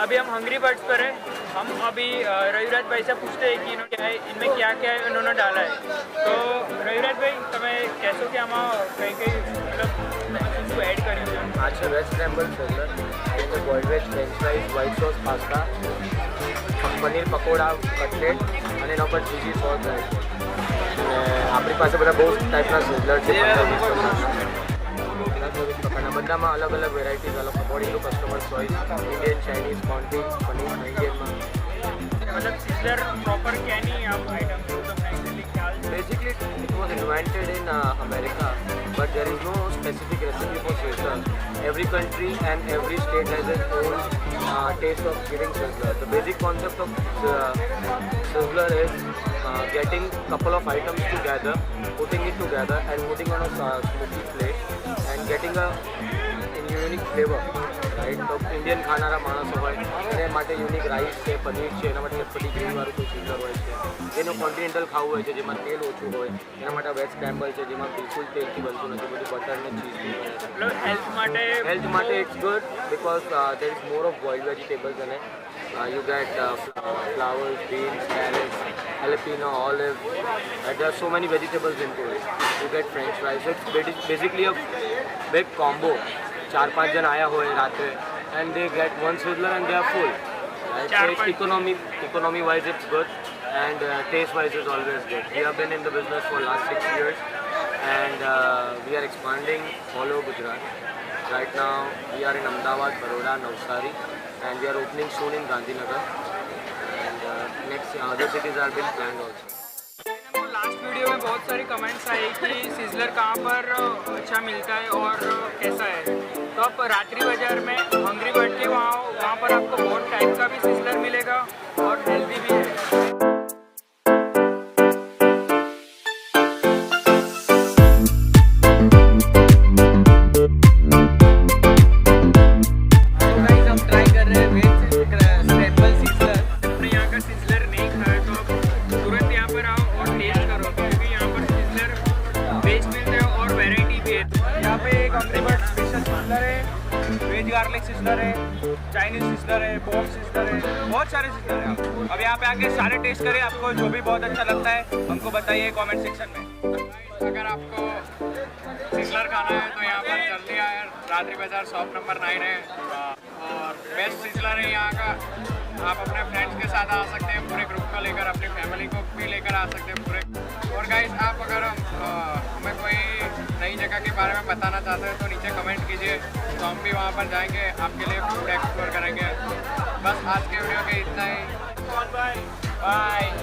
अभी हम hungry birds पर है। हम अभी रविराज भाई से पूछते हैं कि इन्होंने इनमें क्या क्या इन्होंने डाला है। तो रविराज भाई તમે કહેશો કે આમાં કઈ કઈ મતલબ શું એડ કર્યું છે? આ છે વેજ સ્ક્રેમ્બલ સિઝલર, એટલે boiled veg, French fries, white sauce pasta, paneer pakoda, cutlet અને એના ઉપર ચીઝી સોસ હોય છે. અને આપણી પાસે બધા બહુ ટાઈપના સિઝલર છે, 15-20 પ્રકારના. બધામાં અલગ અલગ વેરાયટીઝ, અલગ according to customer choice, Indian, Chinese, conti, paneer, ઇન્ડિયનમાં. मतलब सिज़लर प्रॉपर क्या नहीं आप आइटम तो एक्चुअली ख्याल Basically, it was invented in America, but there is no specific recipe for sizzler. Every country and every state has its own taste of giving sizzler. The basic concept of sizzler is getting couple of items together, putting it together and putting on a smoky plate and getting a unique flavor. Right तो Indian खानारा माणसो હોય એને માટે unique rice છે, પનીર છે, એના માટે ચટપટી ગ્રેવીવાળું કોઈ sizzler હોય છે. જેનું કોન્ટિનેન્ટલ ખાવું હોય છે, જેમાં તેલ ઓછું હોય, એના માટે વેજ સ્ક્રેમ્બલ છે, જેમાં બિલકુલ તેલથી બનતું નથી, બધું બટર ને ચીઝથી બને છે. मतलब हेल्थ माटे it's good because there is more of boiled vegetables in it. You get flowers, beans, carrots, jalapeno, olive. There are so many vegetables into it. You get French fries. It's basically a big combo. 4-5 जन आया हुए रात and they get one sizzler and they are full. Right? So it's economy wise it's good and taste wise is always good. We have been in the business for last 6 years and we are expanding all over Gujarat. Right now we are in Ahmedabad, Vadodara, Navsari and we are opening soon in Gandhinagar and next other cities are being planned also. Last video में बहुत सारी comments आए कि sizzler कहाँ पर अच्छा मिलता है और कैसा है. तो आप रात्रि बाजार में हंग्री बर्ड के वहाँ पर आपको बहुत टाइप का भी सिज़लर मिलेगा और हेल्दी भी है. वेज गार्लिक सिज़लर है, चाइनीज़ सिज़लर है, बॉक्स सिज़लर है, बहुत सारे सिज़लर हैं. अब यहाँ पे आके सारे टेस्ट करें, आपको जो भी बहुत अच्छा लगता है हमको बताइए कमेंट सेक्शन में. अगर आपको सिज़लर खाना है तो यहाँ पर जल्दी आए. रात्रिबाजार शॉप नंबर 9 है और बेस्ट सिज़लर है यहाँ का. आप अपने फ्रेंड्स के साथ आ सकते हैं, पूरे ग्रुप को लेकर, अपनी फैमिली को भी लेकर आ सकते हैं पूरे. और गाइस आप अगर हमें कोई नई जगह के बारे में बताना चाहते हैं तो नीचे कमेंट कीजिए, तो हम भी वहाँ पर जाएंगे, आपके लिए फूड एक्सप्लोर करेंगे. बस आज के वीडियो के इतना ही. बाय.